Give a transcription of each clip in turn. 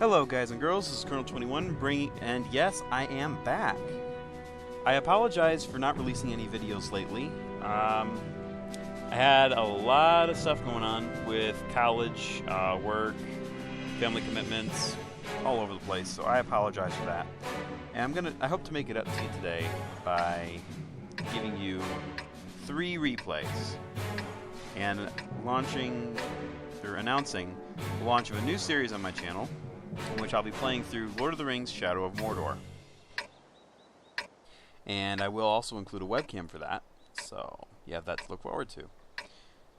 Hello guys and girls, this is Colonel21 bringing, and yes, I am back. I apologize for not releasing any videos lately. I had a lot of stuff going on with college, work, family commitments, all over the place, so I apologize for that. And I hope to make it up to you today by giving you 3 replays and announcing the launch of a new series on my channel, in which I'll be playing through Lord of the Rings: Shadow of Mordor. And I will also include a webcam for that, so you have that to look forward to.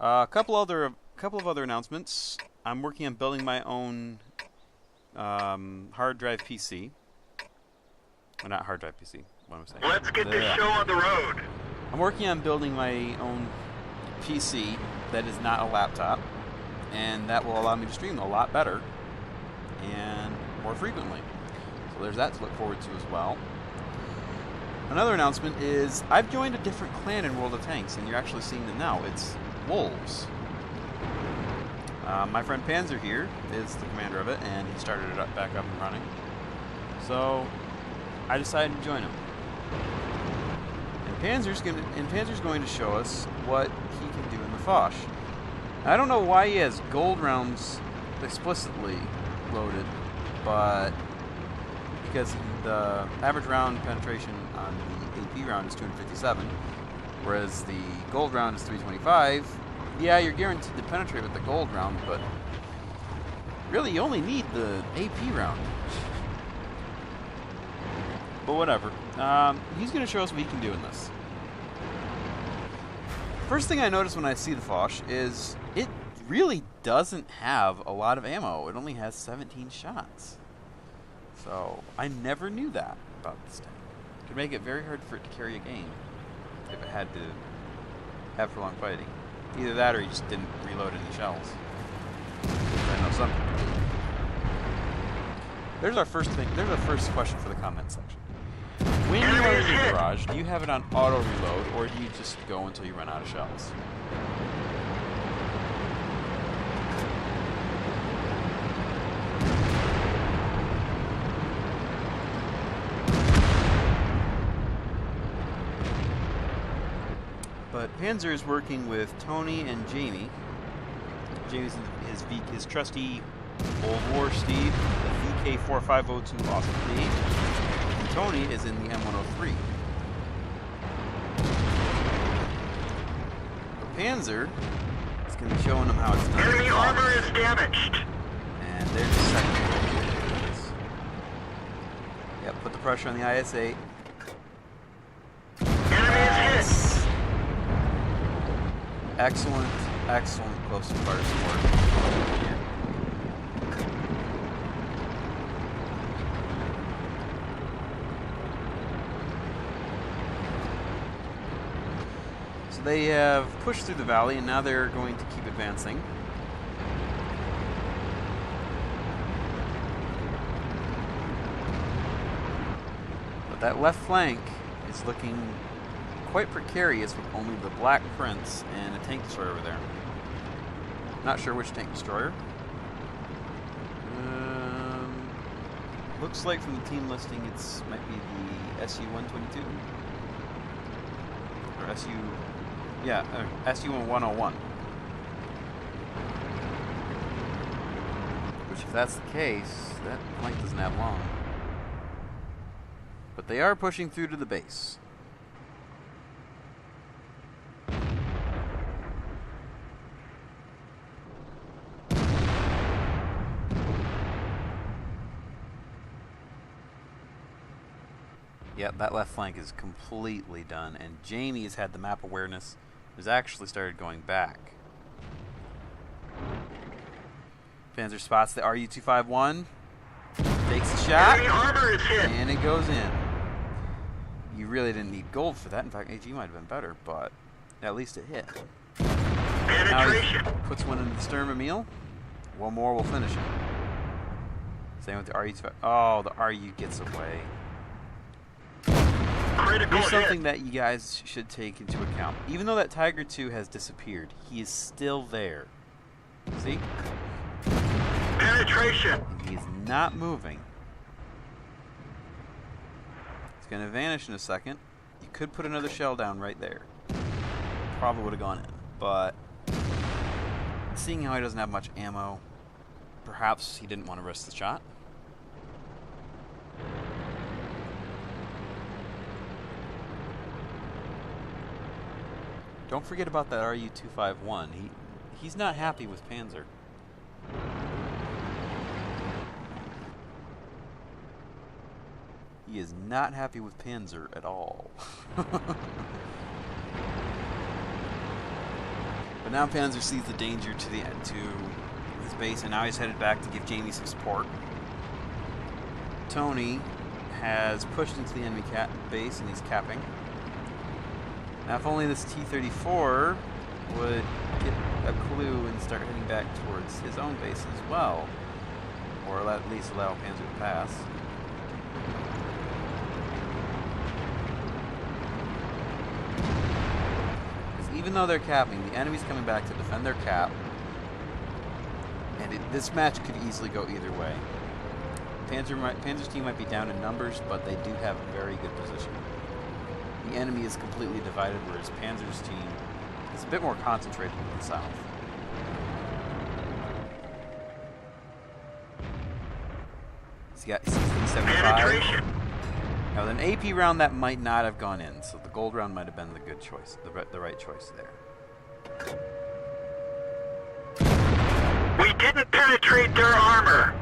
A couple of other announcements. I'm working on building my own hard drive PC. Well, not hard drive PC. What am I saying? Let's get this show on the road. I'm working on building my own PC that is not a laptop, and that will allow me to stream a lot better and more frequently. So there's that to look forward to as well. Another announcement is I've joined a different clan in World of Tanks, and you're actually seeing them now. It's Wolves. My friend Panzer here is the commander of it, and he started it back up and running. So I decided to join him. And Panzer's going to show us what he can do in the Foch. I don't know why he has gold rounds explicitly loaded, but because the average round penetration on the AP round is 257, whereas the gold round is 325. Yeah, you're guaranteed to penetrate with the gold round, but really you only need the AP round. But whatever. He's going to show us what he can do in this. First thing I notice when I see the Foch is it really doesn't have a lot of ammo. It only has 17 shots. So I never knew that about this tank. It could make it very hard for it to carry a game if it had to have prolonged fighting. Either that or he just didn't reload any shells. I know some people do. There's our first question for the comment section. When you are in your garage, do you have it on auto reload, or do you just go until you run out of shells? But Panzer is working with Tony and Jamie. Jamie's in his trusty Old War Steve, the VK4502 Awesome D. And Tony is in the M103. But Panzer is going to be showing them how it's done. Enemy armor is damaged. And there's the second one. Yep, put the pressure on the IS-8. Enemy is hit. Excellent close fire support. So they have pushed through the valley, and now they're going to keep advancing. But that left flank is looking quite precarious with only the Black Prince and a tank destroyer over there. Not sure which tank destroyer. Looks like from the team listing it might be the SU-122. Or SU-101. Which, if that's the case, that flank doesn't have long. But they are pushing through to the base. Yep, that left flank is completely done, and Jamie has had the map awareness, has actually started going back. Panzer spots the RU-251, takes a shot, and it goes in. You really didn't need gold for that. In fact, AG might have been better, but at least it hit. Now he puts one into the stern Emil. One more will finish it. Same with the RU-251. Oh, the RU gets away. Here's something that you guys should take into account. Even though that Tiger II has disappeared, he is still there. See? Penetration. And he's not moving. It's going to vanish in a second. You could put another shell down right there. Probably would have gone in. But seeing how he doesn't have much ammo, perhaps he didn't want to risk the shot. Don't forget about that RU-251. He's not happy with Panzer. He is not happy with Panzer at all. But now Panzer sees the danger to his base, and now he's headed back to give Jamie some support. Tony has pushed into the enemy base, and he's capping. Now, if only this T-34 would get a clue and start heading back towards his own base as well, or at least allow Panzer to pass. Because even though they're capping, the enemy's coming back to defend their cap, and this match could easily go either way. Panzer's team might be down in numbers, but they do have a very good position. The enemy is completely divided, whereas Panzer's team is a bit more concentrated in the south. He's got 1675. Now, with an AP round, that might not have gone in, so the gold round might have been the good choice, the right choice there. We didn't penetrate their armor.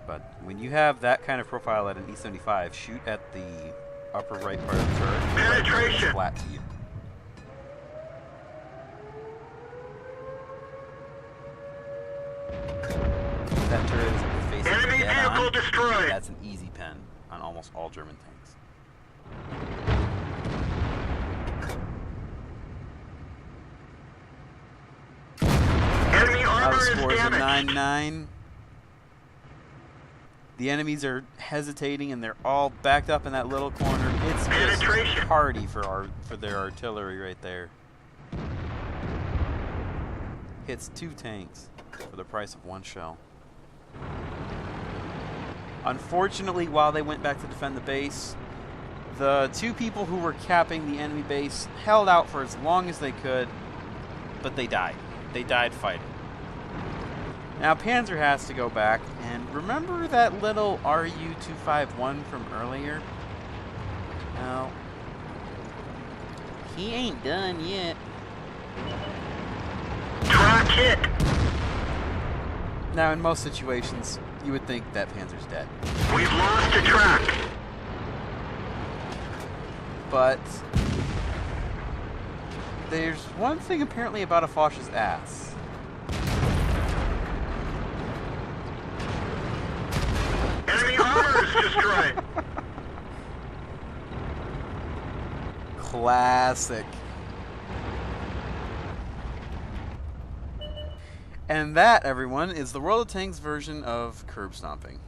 But when you have that kind of profile at an E75, shoot at the upper right part of the turret. Penetration. Right, flat to you. That turret is facing Enemy dead vehicle on. destroyed. That's an easy pen on almost all German tanks. Enemy Now armor the is scores are damaged. 9-9. The enemies are hesitating, and they're all backed up in that little corner. It's just Penetration. hardy for their artillery right there. Hits 2 tanks for the price of 1 shell. Unfortunately, while they went back to defend the base, the 2 people who were capping the enemy base held out for as long as they could, but they died. They died fighting. Now Panzer has to go back, and remember that little RU-251 from earlier? Well, he ain't done yet. Track hit. Now, in most situations, you would think that Panzer's dead. We've lost a track. But there's one thing apparently about a Foch's ass. Enemy armor is destroyed. Classic. And that, everyone, is the World of Tanks version of curb stomping.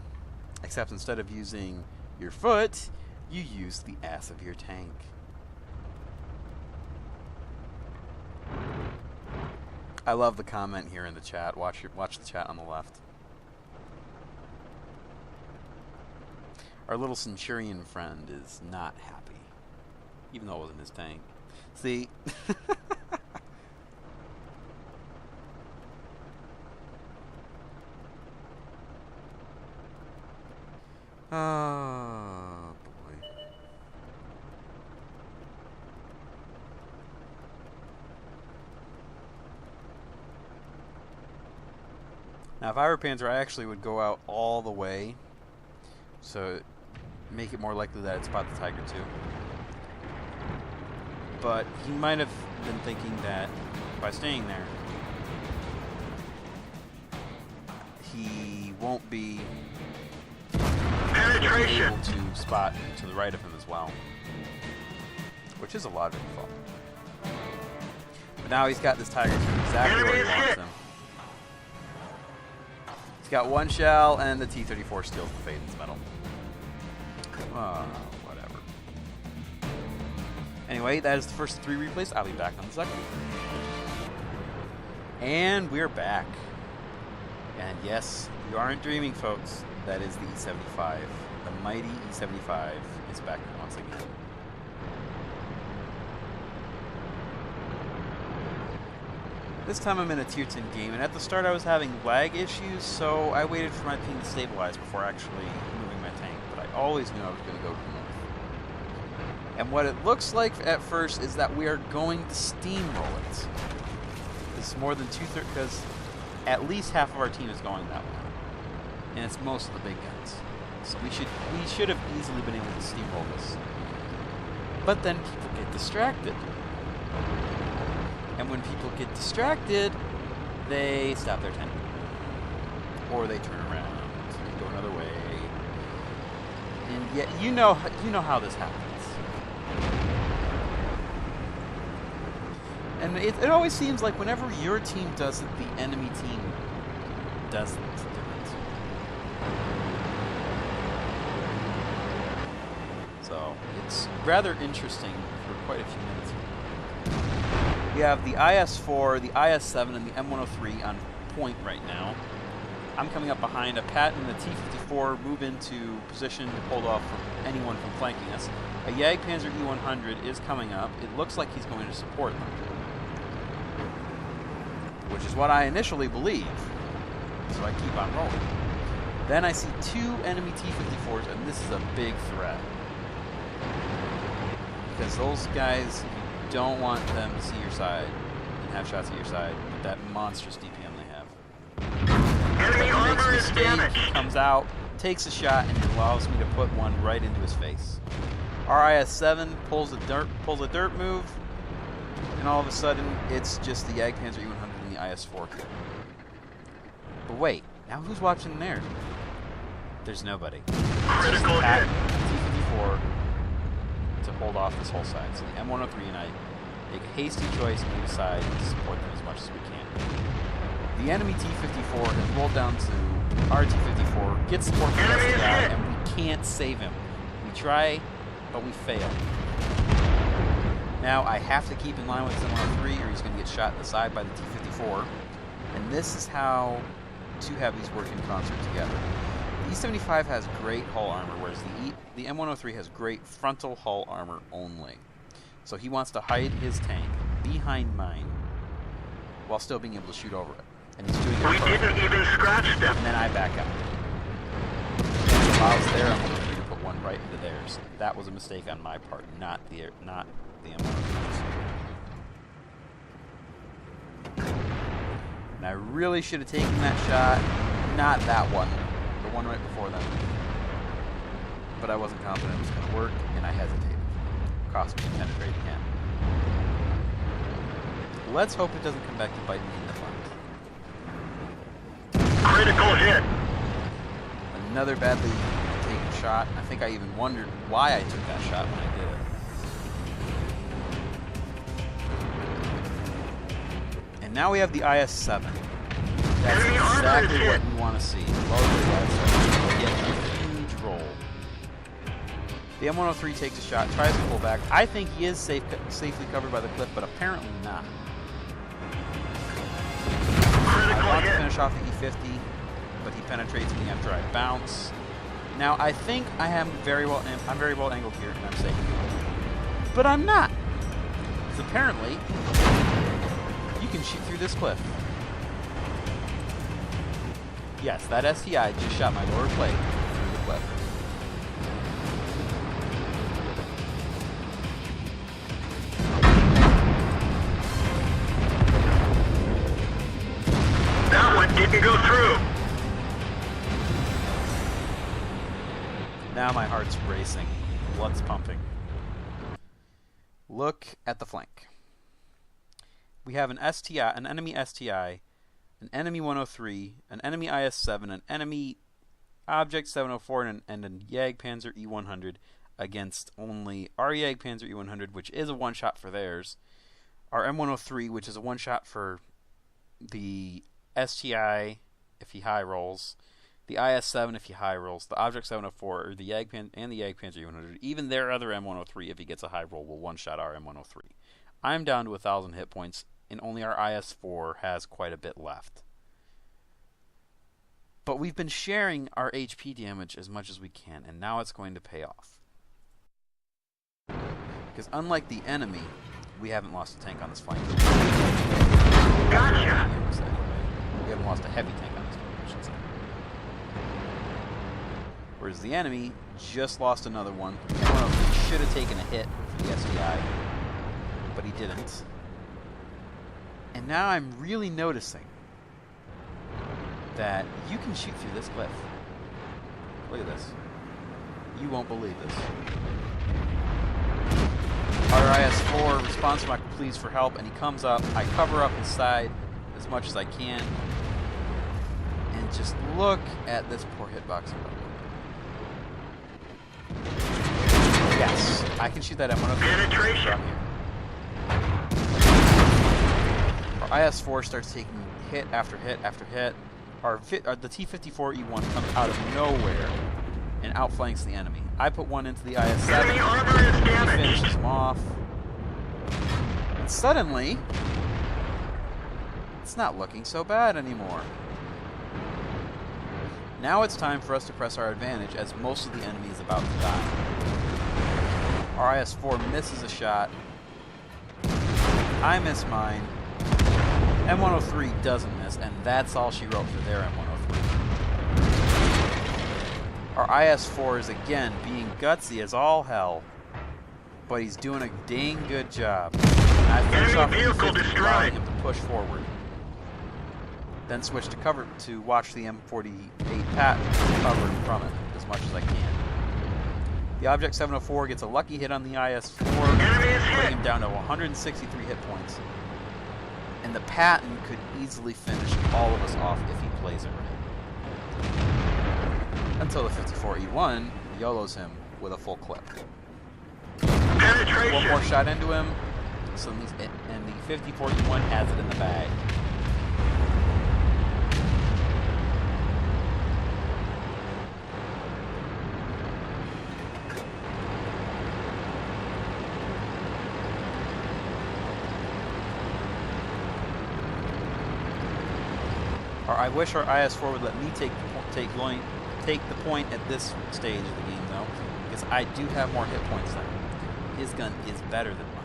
Except instead of using your foot, you use the ass of your tank. I love the comment here in the chat. Watch the chat on the left. Our little Centurion friend is not happy, even though it wasn't his tank. See? Oh, boy. Now, if I were Panzer, I actually would go out all the way, so make it more likely that I'd spot the Tiger II. But he might have been thinking that by staying there, he won't be Penetration. able to spot to the right of him as well, which is a logical thought. But now he's got this Tiger II exactly where he Enemy is wants hit. him. He's got 1 shell, and the T-34 steals the Faden's medal. Whatever. Anyway, that is the first 3 replays. I'll be back on the second. And we're back. And yes, you aren't dreaming, folks. That is the E-75. The mighty E-75 is back once again. This time I'm in a Tier 10 game, and at the start I was having lag issues, so I waited for my ping to stabilize before actually moving my tank, but I always knew I was going to go to the north. And what it looks like at first is that we are going to steamroll it. This is more than two-thirds, because at least half of our team is going that way. And it's most of the big guns. So we should have easily been able to steamroll this. But then people get distracted. And when people get distracted, they stop their tank. Or they turn around and go another way. And yet you know how this happens. And it always seems like whenever your team does it, the enemy team doesn't do it. So it's rather interesting for quite a few minutes. We have the IS-4, the IS-7, and the M103 on point right now. I'm coming up behind. A Pat and the T-54 move into position to hold off from anyone from flanking us. A Jagdpanzer E-100 is coming up. It looks like he's going to support them, which is what I initially believe. So I keep on rolling. Then I see two enemy T-54s, and this is a big threat. Because those guys, you don't want them to see your side and have shots at your side with that monstrous DPM they have. Enemy armor is damaged. Comes out, takes a shot, and it allows me to put one right into his face. Our IS-7 pulls a dirt move, and all of a sudden, it's just the Jagdpanzer E-100 and the IS-4. But wait, now who's watching there? There's nobody. Critical hit. T-54 to hold off this whole side. So the M103 and I make a hasty choice and move aside to support them as much as we can. The enemy T-54 has rolled down to our T-54, gets support from the SDI, and we can't save him. We try, but we fail. Now I have to keep in line with his M103 or he's going to get shot in the side by the T-54. And this is how two heavies work in concert together. The E-75 has great hull armor, whereas the M103 has great frontal hull armor only. So he wants to hide his tank behind mine while still being able to shoot over it. And he's doing it We didn't even scratch them. and then I back up. It allows their M103 to put one right into theirs. That was a mistake on my part, not the M103's. And I really should have taken that shot, not that one, the one right before them. But I wasn't confident it was going to work, and I hesitated. Cost me a penetrate again. Let's hope it doesn't come back to bite me in the butt. Critical hit. Another badly taken shot. I think I even wondered why I took that shot when I did it. And now we have the IS-7. That's exactly what we want to see. Get a huge roll. The M103 takes a shot, tries to pull back. I think he is safely covered by the cliff, but apparently not. I want to finish off the E-50, but he penetrates me after I bounce. Now I think I'm very well angled here, and I'm safe. But I'm not. Because apparently, you can shoot through this cliff. Yes, that STI just shot my lower plate through the cliff. That one didn't go through. Now my heart's racing. Blood's pumping. Look at the flank. We have an STI, an enemy STI, an enemy 103, an enemy IS-7, an enemy Object 704, and a Jagdpanzer E-100 against only our Jagdpanzer E-100, which is a one-shot for theirs, our M103, which is a one-shot for the STI if he high rolls, the IS-7 if he high rolls, the Object 704, or the Jagdpanzer E-100, even their other M103 if he gets a high roll will one-shot our M103. I'm down to 1,000 hit points, and only our IS-4 has quite a bit left. But we've been sharing our HP damage as much as we can, and now it's going to pay off. Because unlike the enemy, we haven't lost a tank on this flank. Gotcha! We haven't lost a heavy tank on this flank, I should say. Whereas the enemy just lost another one. He should have taken a hit for the SDI, but he didn't. And now I'm really noticing that you can shoot through this cliff. Look at this. You won't believe this. Our IS-4 responds to my pleas for help, and he comes up. I cover up his side as much as I can. And just look at this poor hitbox. Yes, I can shoot that M103 Penetration. from here. Our IS-4 starts taking hit after hit after hit. The T-54E1 comes out of nowhere and outflanks the enemy. I put one into the IS-7. Enemy armor is He damaged. finishes him off. And suddenly, it's not looking so bad anymore. Now it's time for us to press our advantage, as most of the enemy is about to die. Our IS-4 misses a shot. I miss mine. M103 doesn't miss, and that's all she wrote for their M103. Our IS-4 is again being gutsy as all hell, but he's doing a dang good job. And I finish Enemy off the vehicle E50, destroyed. allowing him to push forward. Then switch to cover to watch the M48 Pat recover from it as much as I can. The Object 704 gets a lucky hit on the IS-4, Enemy is hit. bringing him down to 163 hit points. And the Patton could easily finish all of us off if he plays it right. Until the 54E1 YOLOs him with a full clip. Penetration. One more shot into him, so and the 54E1 has it in the bag. I wish our IS-4 would let me take the point at this stage of the game, though, because I do have more hit points than him. His gun is better than mine.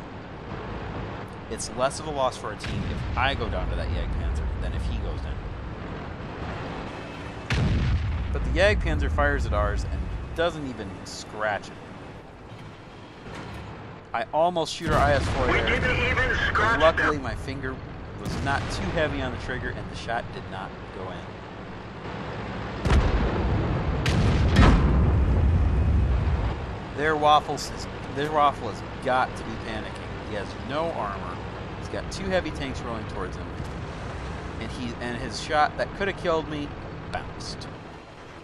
It's less of a loss for our team if I go down to that Jagdpanzer than if he goes down. But the Jagdpanzer fires at ours and doesn't even scratch it. I almost shoot our IS-4 We there, didn't even but scratch luckily them. my finger was not too heavy on the trigger and the shot did not go in. Their waffle has got to be panicking. He has no armor. He's got two heavy tanks rolling towards him. And his shot that could have killed me bounced.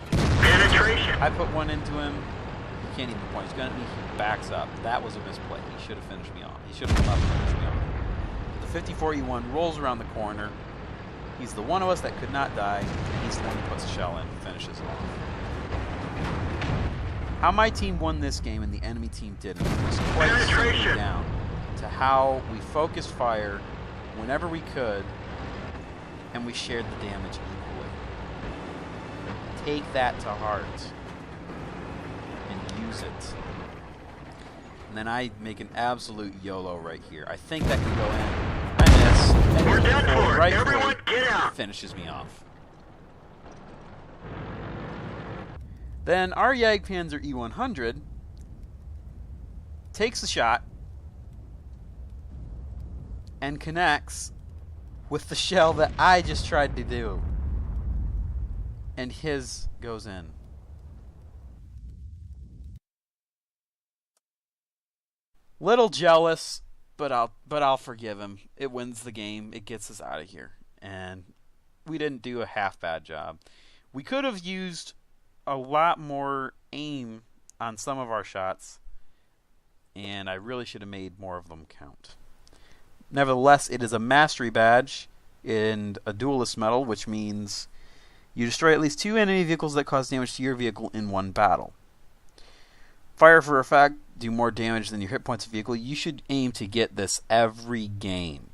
Penetration. I put one into him. He can't even point his gun at me. He backs up. That was a misplay. He should have finished me off. He should have come up and finished me off. The 54E1 rolls around the corner. He's the one of us that could not die, and he's the one who puts a shell in and finishes it off. How my team won this game and the enemy team didn't was quite simply Penetration. down to how we focused fire whenever we could, and we shared the damage equally. Take that to heart and use it. And then I make an absolute YOLO right here. I think that can go in. I miss. And We're the done forward for. rifle Everyone get out. finishes me off. Then our Jagdpanzer E100 takes the shot and connects with the shell that I just tried to do. And his goes in. Little jealous, but I'll forgive him. It wins the game. It gets us out of here. And we didn't do a half bad job. We could have used a lot more aim on some of our shots, and I really should have made more of them count. Nevertheless, it is a mastery badge and a duelist medal, which means you destroy at least 2 enemy vehicles that cause damage to your vehicle in one battle. Fire for effect, do more damage than your hit points of vehicle. You should aim to get this every game.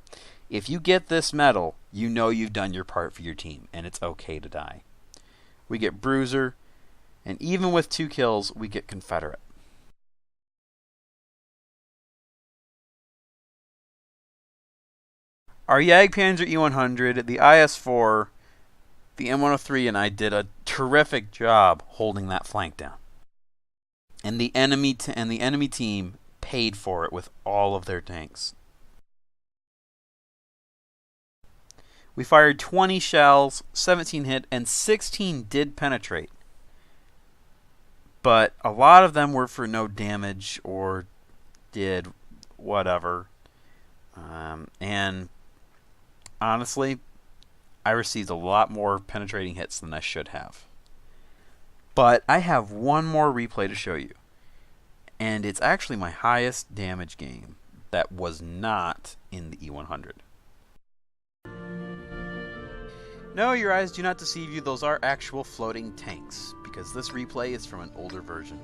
If you get this medal, you know you've done your part for your team, and it's okay to die. we get Bruiser, and even with 2 kills, we get Confederate. Our Jagdpanzer E100, the IS-4, the M103, and I did a terrific job holding that flank down. And the enemy team paid for it with all of their tanks. We fired 20 shells, 17 hit, and 16 did penetrate. But a lot of them were for no damage or did whatever. And honestly, I received a lot more penetrating hits than I should have. But I have one more replay to show you. And it's actually my highest damage game that was not in the E100. No, your eyes do not deceive you. Those are actual floating tanks, because this replay is from an older version.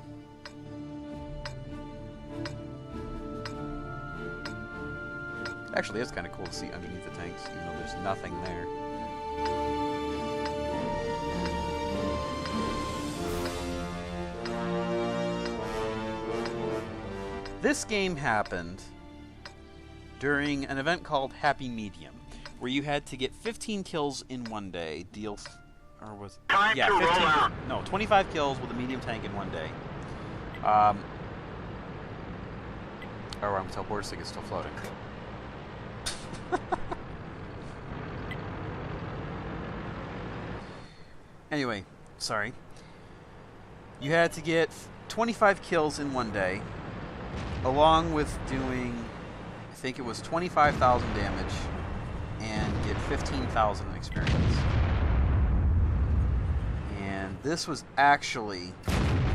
Actually, it's kind of cool to see underneath the tanks, even though there's nothing there. This game happened during an event called Happy Medium, where you had to get 15 kills in one day, or was Time to roll out. No, 25 kills with a medium tank in one day. Oh, I'm teleported, so it's still floating. Anyway, sorry. You had to get 25 kills in one day, along with doing, I think it was 25,000 damage, and get 15,000 experience. And this was actually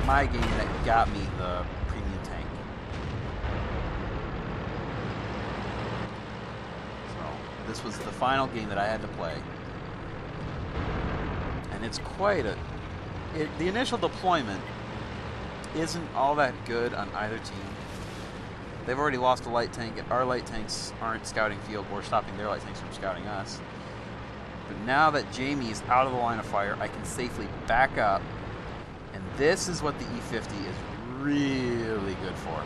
my game that got me the premium tank. So this was the final game that I had to play. And it's quite a... the initial deployment isn't all that good on either team. They've already lost a light tank, and our light tanks aren't scouting field. We're stopping their light tanks from scouting us. But now that Jamie is out of the line of fire, I can safely back up. And this is what the E50 is really good for.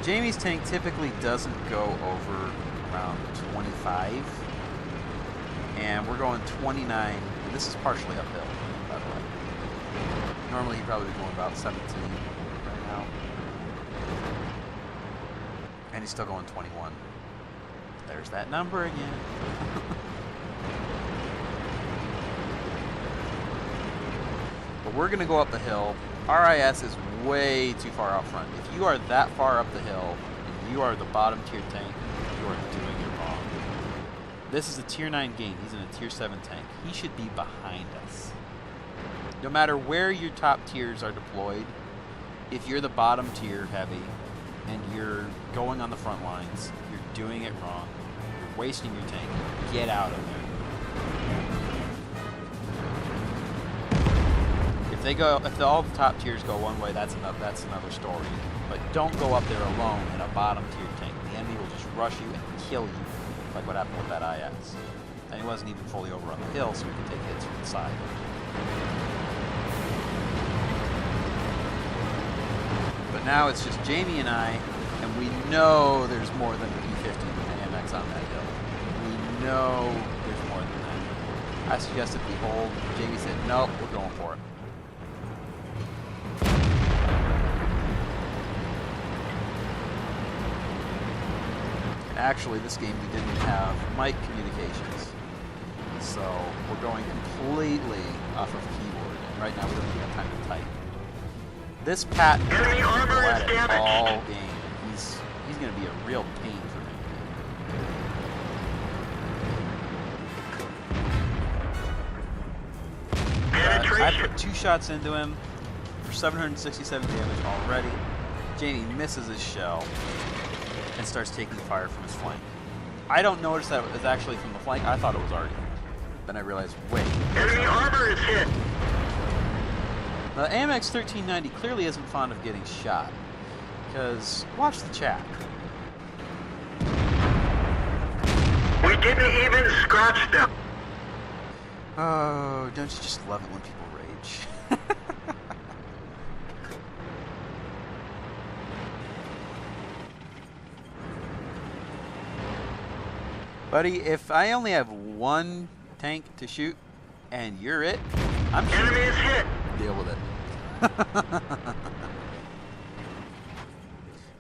Jamie's tank typically doesn't go over around 25. And we're going 29. And this is partially uphill, by the way. Normally he'd probably be going about 17 right now. And he's still going 21. There's that number again. But we're going to go up the hill. RIS is way too far out front. If you are that far up the hill, and you are the bottom tier tank, you are doing it wrong. This is a tier 9 game. He's in a tier 7 tank. He should be behind us. No matter where your top tiers are deployed, if you're the bottom tier heavy and you're going on the front lines, you're doing it wrong. You're wasting your tank. Get out of there. If all the top tiers go one way, that's another story. But don't go up there alone in a bottom tier tank. The enemy will just rush you and kill you, like what happened with that IS. And he wasn't even fully over on the hill, so we could take hits from the side. But now it's just Jamie and I, and we know there's more than an E50 and AMX on that hill. We know there's more than that. I suggested we hold. Jamie said, nope, we're going for it. Actually, this game we didn't have mic communications, so we're going completely off of keyboard, and right now we don't even have time to type. This Pat is going to go at it all game. He's going to be a real pain for me. I put 2 shots into him for 767 damage already. Jamie misses his shell and starts taking fire from his flank. I don't notice that it was actually from the flank. I thought it was already. Then I realized, wait. Enemy armor is hit. The AMX 1390 clearly isn't fond of getting shot. Because, watch the chat. We didn't even scratch them. Oh, don't you just love it when people rage? Buddy, if I only have one tank to shoot and you're it, I'm shooting. Enemy is hit. Deal with it.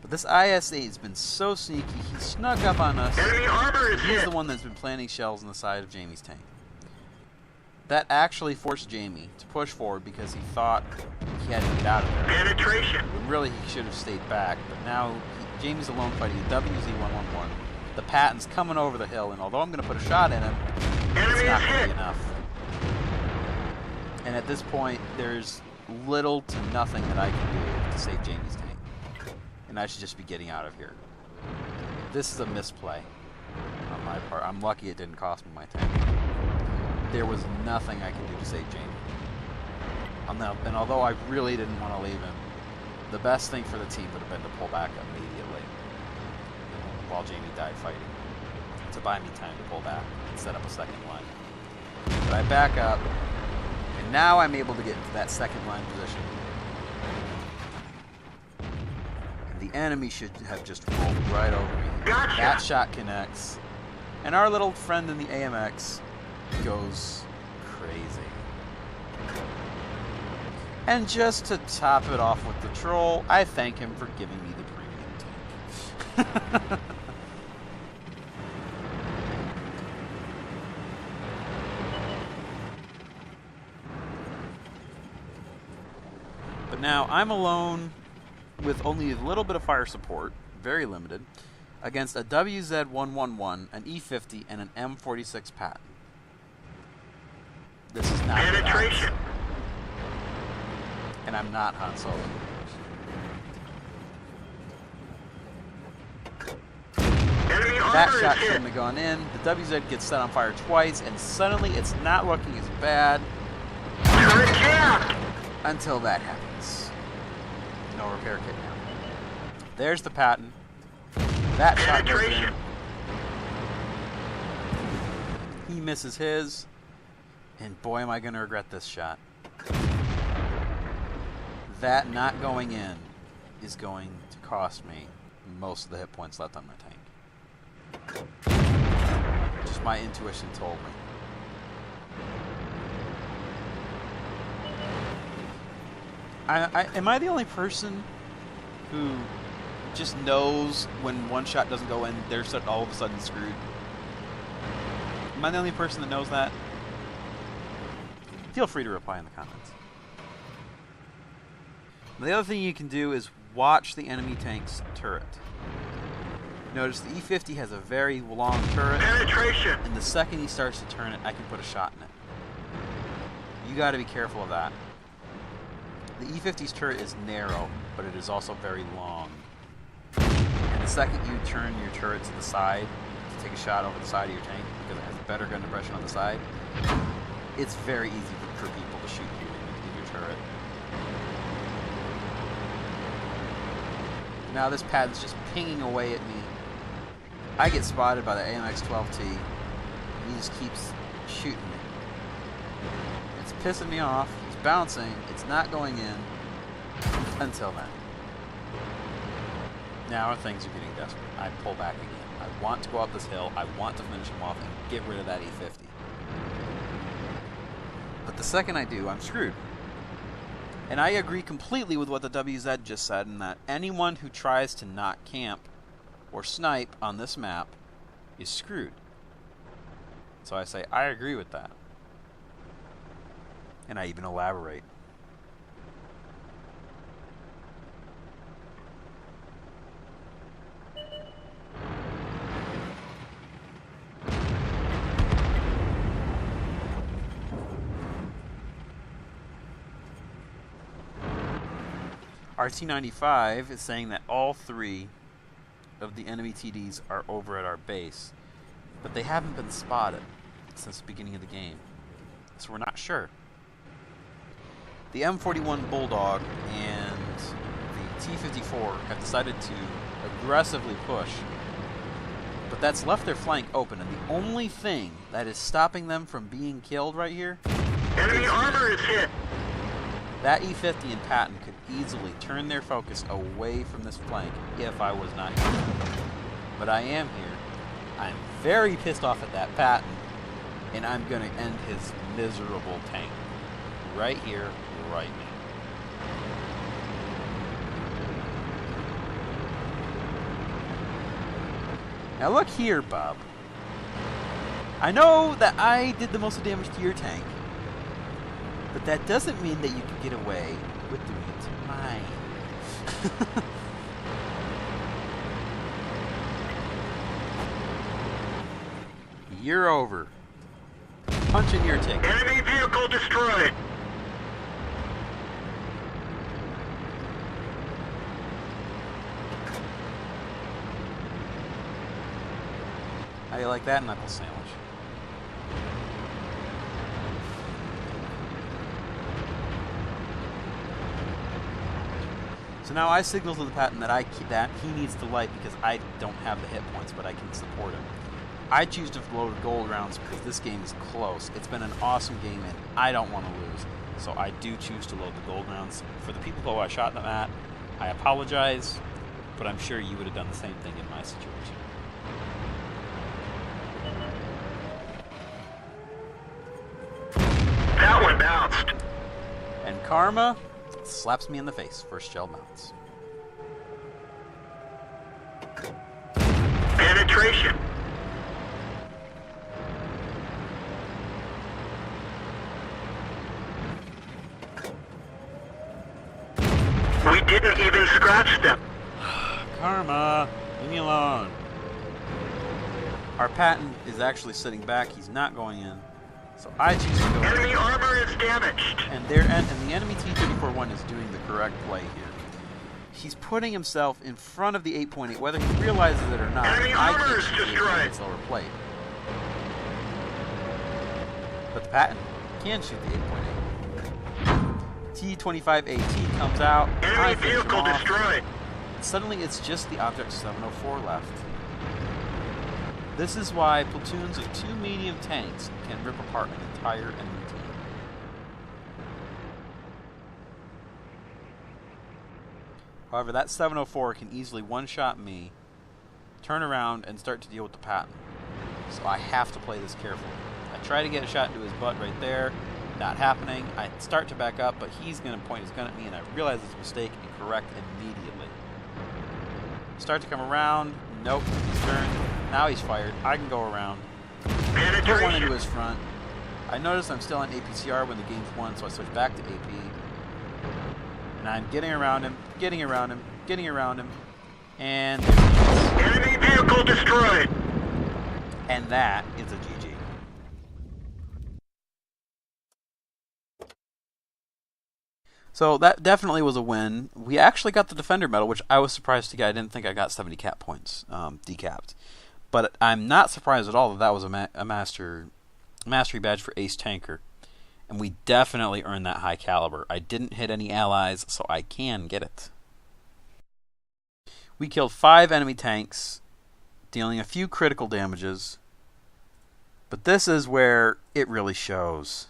But this IS-8 has been so sneaky. He snuck up on us. Enemy armor is He's hit. the one that's been planting shells on the side of Jamie's tank. That actually forced Jamie to push forward because he thought he had to get out of there. Penetration. When really he should have stayed back. But now Jamie's alone fighting the WZ-111. The Patton's coming over the hill, and although I'm going to put a shot in him, Enemy it's is not going to hit. be enough. And at this point, there's little to nothing that I can do to save Jamie's tank. And I should just be getting out of here. This is a misplay on my part. I'm lucky it didn't cost me my tank. There was nothing I could do to save Jamie. And although I really didn't want to leave him, the best thing for the team would have been to pull back immediately while Jamie died fighting, to buy me time to pull back and set up a second line. But I back up, and now I'm able to get into that second line position. And the enemy should have just rolled right over me. Gotcha. That shot connects, and our little friend in the AMX goes crazy. And just to top it off with the troll, I thank him for giving me the premium tank. But now I'm alone with only a little bit of fire support, very limited, against a WZ-111, an E50, and an M46 Patton. This is not good Penetration. odds. And I'm not Han Solo. Enemy That armor shot is shouldn't hit. have gone in. The WZ gets set on fire twice, and suddenly it's not looking as bad Turret down. until that happens. No repair kit now. There's the Patton. That shot goes in. Penetration. He misses his, and boy am I going to regret this shot. That not going in is going to cost me most of the hit points left on my tank. Just my intuition told me. Am I the only person who just knows when one shot doesn't go in, they're all of a sudden screwed? Am I the only person that knows that? Feel free to reply in the comments. The other thing you can do is watch the enemy tank's turret. Notice the E50 has a very long turret, Penetration. and the second he starts to turn it, I can put a shot in it. You got to be careful of that. The E50's turret is narrow, but it is also very long. And the second you turn your turret to the side to take a shot over the side of your tank, because it has better gun depression on the side, it's very easy for people to shoot you in your turret. Now this Patton's just pinging away at me. I get spotted by the AMX-12T, and he just keeps shooting me. It's pissing me off. It's bouncing. It's not going in until then. Now things are getting desperate. I pull back again. I want to go up this hill. I want to finish him off and get rid of that E50. But the second I do, I'm screwed. And I agree completely with what the WZ just said, in that anyone who tries to not camp or snipe on this map is screwed. So I say, I agree with that. And I even elaborate. RT95 is saying that all three of the enemy TDs are over at our base, but they haven't been spotted since the beginning of the game, so we're not sure. The M41 Bulldog and the T-54 have decided to aggressively push, but that's left their flank open, and the only thing that is stopping them from being killed right here, Enemy armor is hit. that E50 and Patton could easily turn their focus away from this flank if I was not here. But I am here. I'm very pissed off at that Patton, and I'm going to end his miserable tank. Right here, right now. Now look here, Bob. I know that I did the most damage to your tank, but that doesn't mean that you can get away with doing it to mine. You're over. Punch in your ticket. Enemy vehicle destroyed. How do you like that knuckle sandwich? So now I signal to the Patton that he needs to light because I don't have the hit points, but I can support him. I choose to load gold rounds because this game is close. It's been an awesome game and I don't want to lose. So I do choose to load the gold rounds. For the people who I shot them at, I apologize, but I'm sure you would have done the same thing in my situation. That one bounced. And karma slaps me in the face. First shell mounts. Penetration. We didn't even scratch them. Karma, leave me alone. Our Patton is actually sitting back. He's not going in. So I choose to go in. Enemy armor is damaged. And the enemy T-34-1 is doing the correct play here. He's putting himself in front of the 8.8, whether he realizes it or not. Enemy I armor can't is see the destroyed. slower plate. But the Patton can shoot the 8.8. T-25AT comes out. Enemy I finish him vehicle off. destroyed. Suddenly it's just the Object 704 left. This is why platoons of 2 medium tanks can rip apart an entire enemy team. However, that 704 can easily one-shot me, turn around, and start to deal with the Patton. So I have to play this carefully. I try to get a shot into his butt right there. Not happening. I start to back up, but he's going to point his gun at me, and I realize it's a mistake and correct immediately. Start to come around. Nope, he's turned. Now he's fired. I can go around. Put one into his front. I notice I'm still on APCR when the game's won, so I switch back to AP. And I'm getting around him, getting around him, getting around him. And there he is. Enemy vehicle destroyed. And that is a GG. So that definitely was a win. We actually got the Defender Medal, which I was surprised to get. I didn't think I got 70 cap points decapped. But I'm not surprised at all that that was a mastery badge for Ace Tanker. And we definitely earned that high caliber. I didn't hit any allies, so I can get it. We killed 5 enemy tanks, dealing a few critical damages. But this is where it really shows.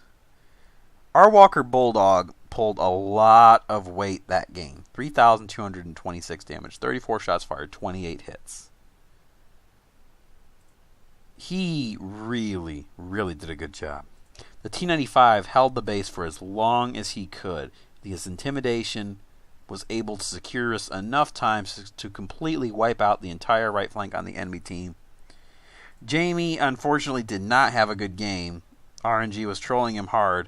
Our Walker Bulldog pulled a lot of weight that game. 3,226 damage, 34 shots fired, 28 hits. He really, really did a good job. The T-95 held the base for as long as he could. His intimidation was able to secure us enough times to completely wipe out the entire right flank on the enemy team. Jamie, unfortunately, did not have a good game. RNG was trolling him hard,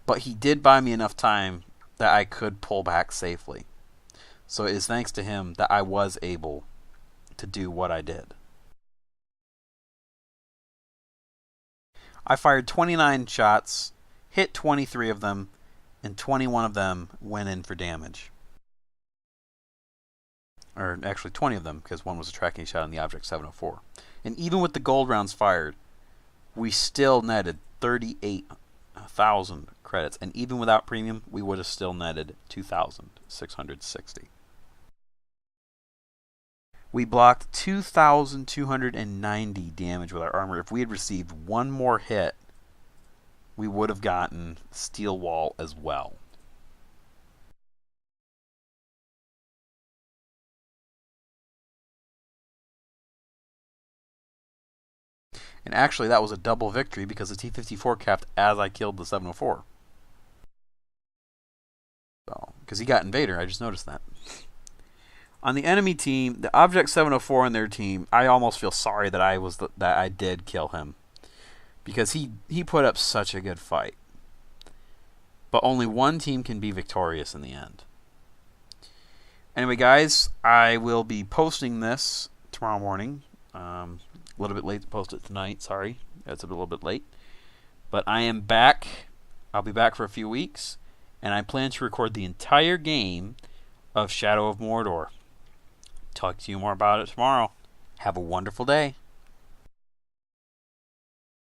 but he did buy me enough time that I could pull back safely. So it is thanks to him that I was able to do what I did. I fired 29 shots, hit 23 of them, and 21 of them went in for damage. Or actually 20 of them, because one was a tracking shot on the Object 704. And even with the gold rounds fired, we still netted 38,000 credits. And even without premium, we would have still netted 2,660. We blocked 2,290 damage with our armor. If we had received one more hit, we would have gotten steel wall as well. And actually, that was a double victory because the T-54 capped as I killed the 704. So, because he got Invader, I just noticed that. On the enemy team, the Object 704 on their team, I almost feel sorry that I did kill him, because he put up such a good fight. But only one team can be victorious in the end. Anyway, guys, I will be posting this tomorrow morning. A little bit late to post it tonight. Sorry, it's a little bit late. But I am back. I'll be back for a few weeks, and I plan to record the entire game of Shadow of Mordor. Talk to you more about it tomorrow. Have a wonderful day.